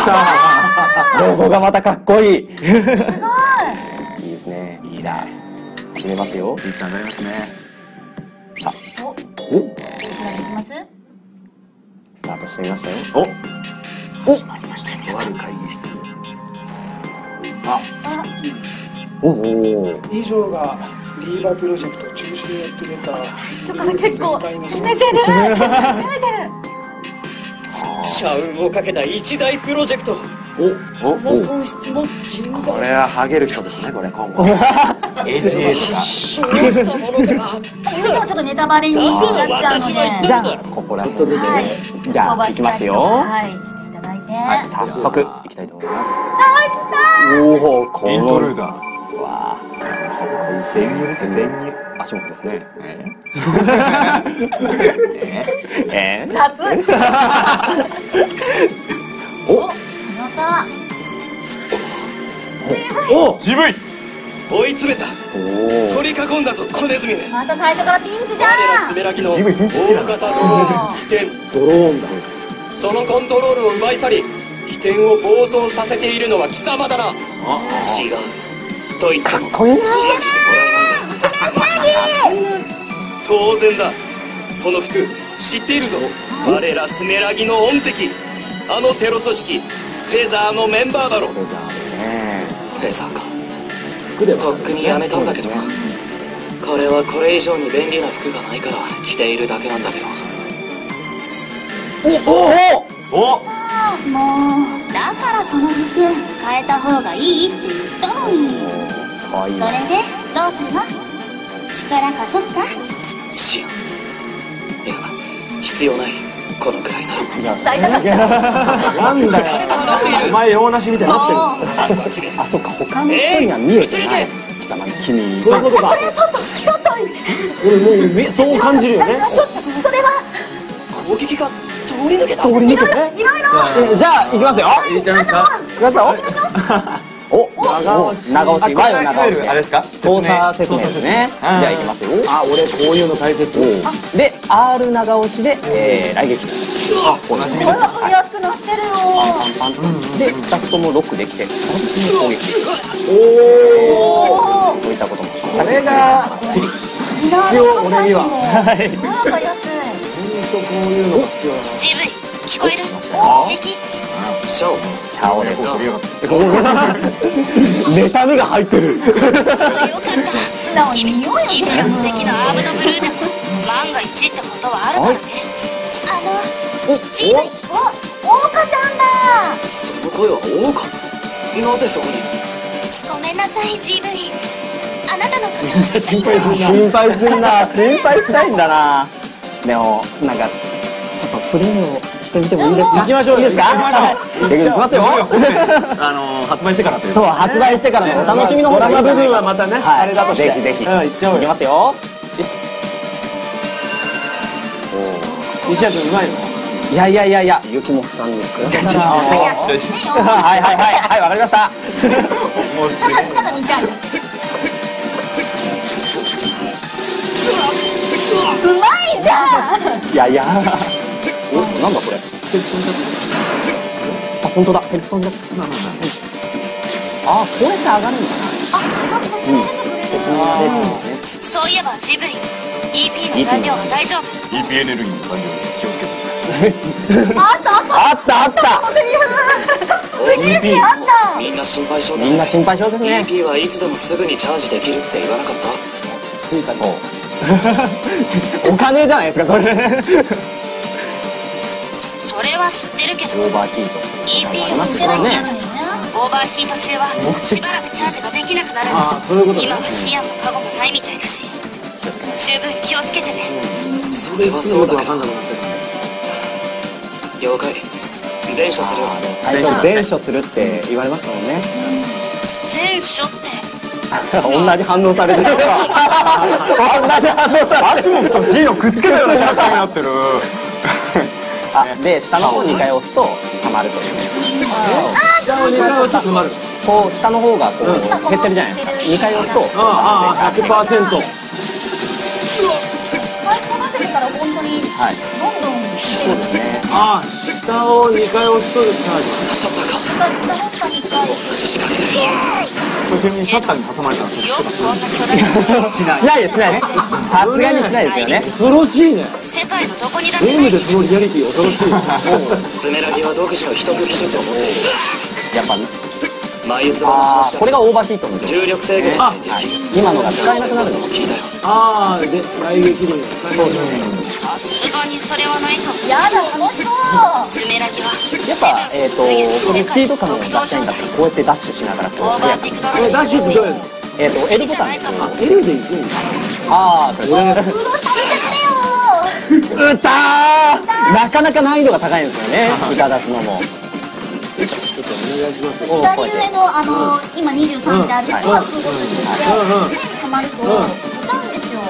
した。ロゴがまたかっこいい。すごい。いいですね。いいね。始めますよ。いい感じになりますね。さあ、お、お、こちらでいきます。スタートしてみましたよ。お、決まりましたよ、皆とあさん。る会議室。あ、おお。以上がディーバプロジェクト中止によって出た最初から結構全体の攻めてる。攻めてる。社運をかけた一大プロジェクト。その損失も甚大。これはハゲる人ですね、これ今後。AGA とか。どうしたものか。でもちょっとネタバレになっちゃうので。じゃあ、ここら辺ではいね。じゃあ、いきますよ。はい、していただいて。はい、早速、いきたいと思います。あ、来おお、この。イントルーダー。わあ、かっこいい。潜入ですね、潜入。足元ですね。た。雑。お、皆さん。お、渋い。追い詰めた。おお。取り囲んだぞ、小ネズミめ。また最初からピンチじゃ我らん。スメラギのジムピンチ好きだな大型ドローン飛天。ドローンだ。そのコントロールを奪い去り、飛天を暴走させているのは貴様だな。違う。と言ってもこいいな。信じてもらえない。当然だ。その服知っているぞ。我らスメラギの恩敵、あのテロ組織フェザーのメンバーだろ。フェザーですね。フェザーか。服ではとっくにやめたんだけどな。彼はこれ以上に便利な服がないから着ているだけなんだけど。お、もうだからその服変えた方がいいって言ったのに。かわいいな。それでどうするの？力貸そっか？知らん。いや、必要ない。このくらいなら。いや、伝えたかった。なんだ誰と話している。お前用なしみたいになってる。あ、そっか、他の人には見えてない。貴様に君。そういうことか。それはちょっと俺もうそう感じるよね。それは攻撃が通り抜けた。通り抜けて。いろいろ。じゃあ、行きますよ。いいじゃないですか。行きますよ。お、長押し。長押し。前を長押し。あれですか。操作説明ですね。じゃあ、行きますよ。あ、俺こういうの大切。で、R 長押しで、来撃。あ、おなじみこれです。は振りやすくなってるよ。パンパン。で、2つともロックできて、攻撃。おお。といったことも。これが必要俺には。はい。わかりやすい。こういうのが必要な。渋い。聞こえる？敵？シャオ。チャオです。妬みが入ってる。よかった素直に見ようよ。いくら無敵のアームドブルーでも万が一ってことはあるからね。ジムお、オオカちゃんだ。その声は王か。なぜそこに。ごめんなさいジムイ、あなたのことを心配心配するな。心配したいんだな。でも、なんか、ちょっとプレイをしてみてもいいですか？行きましょう。いいですか？行きますよ。発売してからっていう。そう、発売してからのお楽しみの方がいいドラマ部分はまたね、あれだとして。ぜひぜひ。行っちゃおうよ。いきますよ。西谷君うまいの？いやいやいやいや、ゆきもさんにくださったら。ははいはいはいはい、わかりました。ただ見たい。うまいじゃん。いやいや。お、なんだこれ。あ、本当だ。セルフソンだ。あ、こうやって上がるんだな。そういえばジムイ EP の残量は大丈夫？ EP エネルギーの残量気をつけて。あったあった。あったあった。セリフ。無印あった。みんな心配性だ。みんな心配性ですね。 EP はいつでもすぐにチャージできるって言わなかった？追加の。お金じゃないですか、それ。それは知ってるけどオーバーヒート。 EP を使う君たちもオーバーヒート中はしばらくチャージができなくなるんでしょ。今はシアンのカゴもないみたいだし、十分気をつけてね。それはそうだけど。了解。全処するよ。最初全処するって言われましたもんね。全処って同じ反応されてる。同じ反応されてる。足元と G をくっつけたようなキャラクターになってる。あ、で、下の方2回押すと溜まるというね。じゃあ2回押すと止まる。こう、下の方がこう、減ってるじゃないですか。2回押すと、 100%。使いこなせてたら本当にはい。どんどん。そうですね。ああ。下を2回押すとチャージ。シャッターか。確かに使う。同じ仕掛けだよ。これちなみにシャッターに挟まれたらよくこんな巨大なしないですね。さすがにしないですよね。恐ろしいね。世界のどこにだってゲームでそのリアリティ恐ろしい。スメラギは独自の秘匿技術を持っている。やっぱ眉唾の話だ。これがオーバーヒートの状態。重力制御で今のが使えなくなる。噂も聞いたよ。ああ、で、雷撃輪。さすがにそれはないと思う。やだ、楽しそう。スメラギはやっぱこういうスピード感を出したいんだったらこうやってダッシュしながらこうオーバーテクノロジーダッシュってどうやるの？L ボタンですよ。 L でいくんだ。ああ、これ運動させてくれよ。歌ーなかなか難易度が高いんですよね。歌出すのも。ちょっとお願いします。左上の今23ってあると、空くごとに止まると歌うんですよ。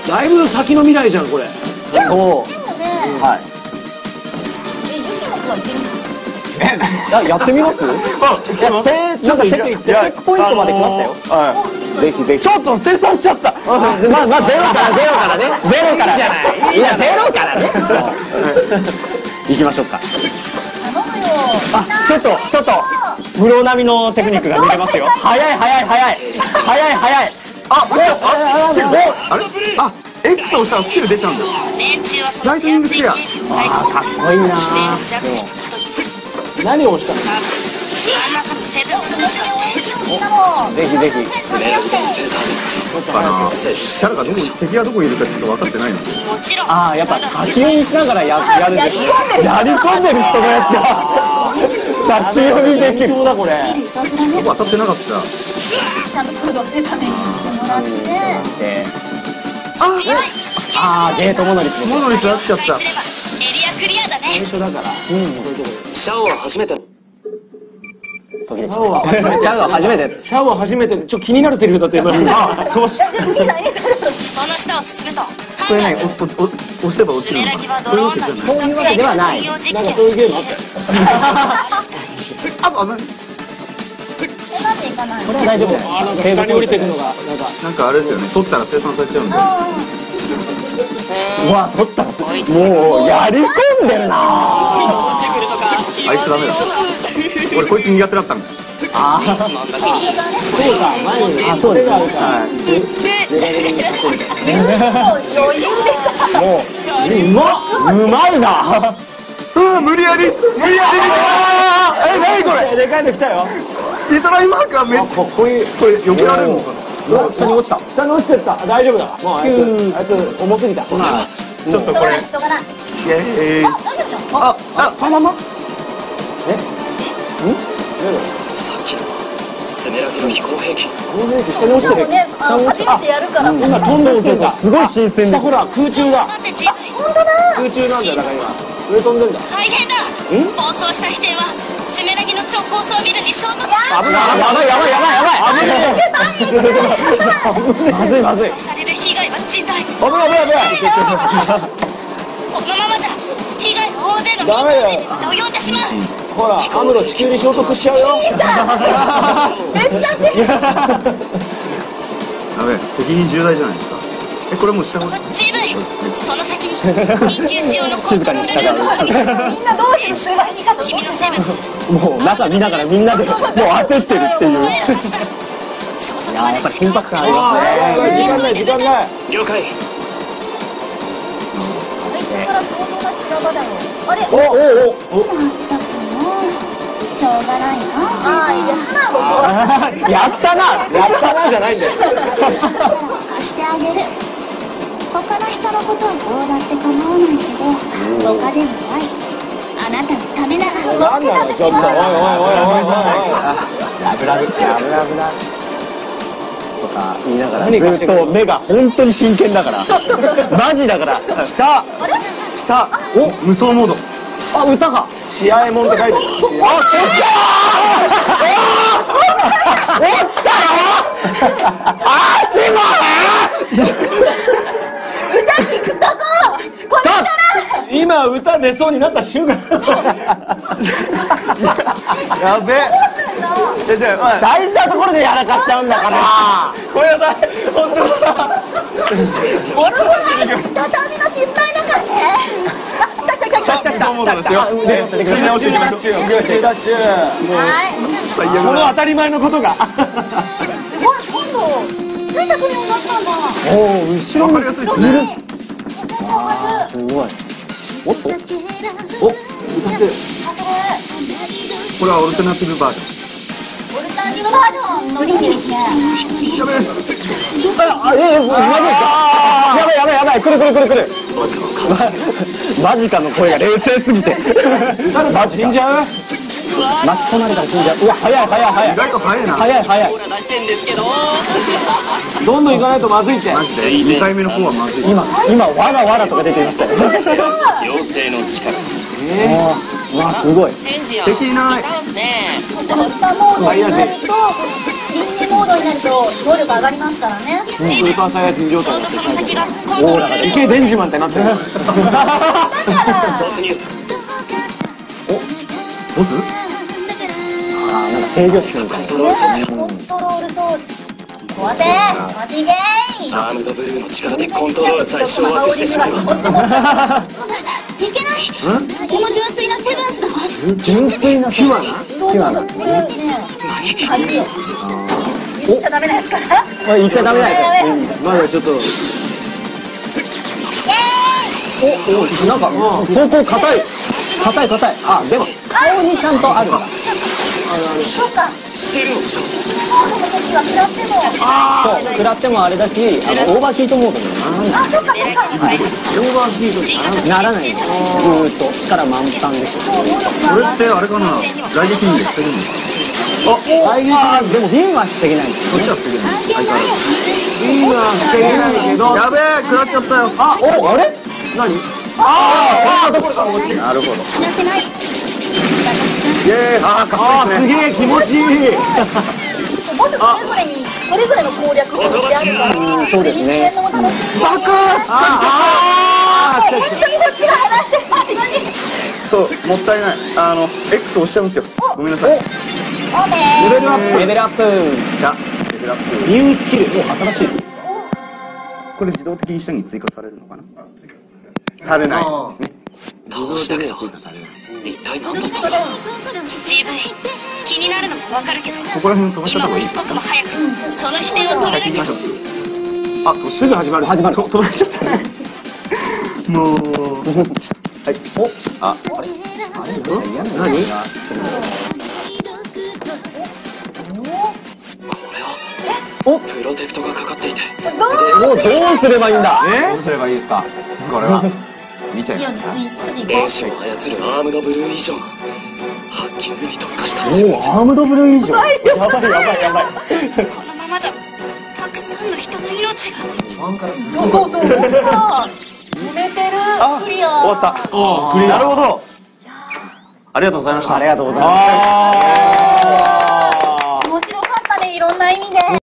だいぶ先の未来じゃんこれ。そう。でもね、はい。ユキモクはいけるんですよ。やってみます？なんかチェックポイントまで来ましたよ。ぜひぜひ。ちょっと生産しちゃった。まあゼロからね。ゼロからじゃない。いやゼロからね。行きましょうか。頼むよ。あ、ちょっとプロ並みのテクニックが見れますよ。早い。あ、あれ？あ、X を押したらスキル出ちゃうんだよ。連中はその手厚いゲームを改造かっこいいな。視点を弱したことに何を押したの？多分何らかのセブンスを使ってみんなもぜひ。スメラギとのフェザーでシャラが敵がどこにいるかちょっと分かってないの。もちろんああ、やっぱ先読みしながらやるんですね。やり込んでる人のやつだ。先読みできる。そうだこれ。いたずらね。当たってなかった。ちゃんとフードするためにしてもらって。ゲートモノリスです。モノリスやっちゃった。すればエリアクリアだね。最初だから。シャオは初めての途切れちゃった。シャワー初めて。シャワー初めてちょっと気になるセリフだった今。どうしその下を進むとハンガーに押せば落スちるのかメラギはドローンの必殺そういうわけではない運用実な。なんか験そういうゲームあったよ。あ、なんで行かないの？これは大丈夫だよ。下に降りていくのがなんかあれですよね。取ったら生産されちゃうんで。うわ、取ったらもうやり込んでるな。あいつダメだ。俺こいつ苦手だったんだ。ああ、そうか、前にあ、そうです。はい。うまいな。無理やり何これ。でかいの来たよ。リトライマーカーめっちゃかっこいい。これ避けられるのかな。下に落ちた。下に落ちてた。大丈夫だ。もうあいつ重すぎた。ちょっとこれ。しょうがない。イエーイ。大丈夫じゃん。このまま。さっきのスメラギの飛行兵器。下に落ちてる。ね、初めてやるから。今飛んで落ちてた。すごい新鮮で。下ほら空中だ。待ってジム空中なんだよだから今。上飛んでんだ。大変だ暴走した飛艇はスメラギの超高層ビルに衝突し危ない。まずい。暴走される被害は甚大危ない。このままじゃ被害が大勢の民間人にまで及んでしまうほら、アムロ地球に衝突しちゃうよ。やべえ、責任重大じゃないですか。これもう下の。ジムその先に緊急仕様のコントロールルームがあるみんなどうしてる？君のセブンスもう中見ながらみんなでもう焦ってるっていう。衝突まで時間を使う時間ない。了解。最初から相当な修羅場だよ。あれ？おまったくもうしょうがないな。やったなじゃないんだよ。力を貸してあげる。他の人のことはどうだって構わないけど、他でもないあなたのためなら。なんだろう、ちょっと。おい。ラブとか言いながらずっと目が本当に真剣だからマジだから。来た。お、無双モード。あ、歌が試合もんって書いてる。落ちたよ。あちま今歌出そうになった瞬間。やべえ。じゃあ、大事なところでやらかしちゃうんだからごめんなさい。本当さ。オルゴール畳の心配だからね。来た。そうですよ。で、振り直しにダッシュ。この当たり前のことが。すごい、今度ついてくるようになったんだ。おお、後ろにいる。すごい。おっと。お、歌ってる。これはオルタナティブバージョン。オルタナティブバージョンのリンですね。やべえ。やばい、来る。マジかの声が冷静すぎて。マジ死んじゃう？巻き込まれたら死んじゃう。うわ、早い。意外と早いな。早い。どんどん行かないとまずいって。マジで。2回目の方はまずい。今、わらとか出ていましたよ。妖精の力。うわ、すごい。敵いない。下モードになると、輪廻モードになると能力上がりますからね。スーパーサイヤ人状態。ちょうどその先がコントロールルーム。池デンジマンってなってる。突入。お、ボス？なんか制御室みたいな。コントロール装置。壊せマジゲイ。アームドブルーの力でコントロールさえ掌握してしまう。いけない。とても純粋なセブンスだわ。純粋なピュアな？そう、これね、鍵よ。言っちゃダメなやつから。言っちゃダメなやつ。まだちょっと。お、なんか相当硬い。あ、でも顔にちゃんとあるんだ。そうか。知ってるのでしょ。モードの時は食らっても。そう、食らってもあれだし、オーバーヒートモードにあ、そうか。オーバーヒートにならない。ずーっと力満タンです。これってあれかな、来撃人で防げるんですか？来撃人でもビンは防げないんです。こっちは防げない。ビンは防げないけど。やべえ、食らっちゃったよ。あれ？何？なるほど。死なせない。私が。すげえ気持ちいい。ボスそれぞれの攻略法ってあるから、そうですね。人間の楽しみ。バカー！本当にそっちが話してないのに。そう、もったいない。X 押しちゃうんですよ。ごめんなさい。オーメー。レベルアップ。レベルアップ。ニュースキル。新しいですよ。これ自動的に下に追加されるのかな？されないですね。倒したけど一体何だったんだ。 GV 気になるのもわかるけど、ここら辺飛ばしちゃった方がいい。今も一刻も早くその視点を止めなきゃ。すぐ始まる。飛ばしちゃったもう。はい。あれ何？プロテクトがかかっていて。どうすればいいんだ？どうすればいいですか？これは見ちゃいますか？電子を操るアームドブルー以上のハッキングに特化したセブンス。アームドブルー以上。やばい。このままじゃたくさんの人の命が。そう止めてる。クリア。終わった。なるほど。ありがとうございました。ありがとうございます。面白かったね、いろんな意味で。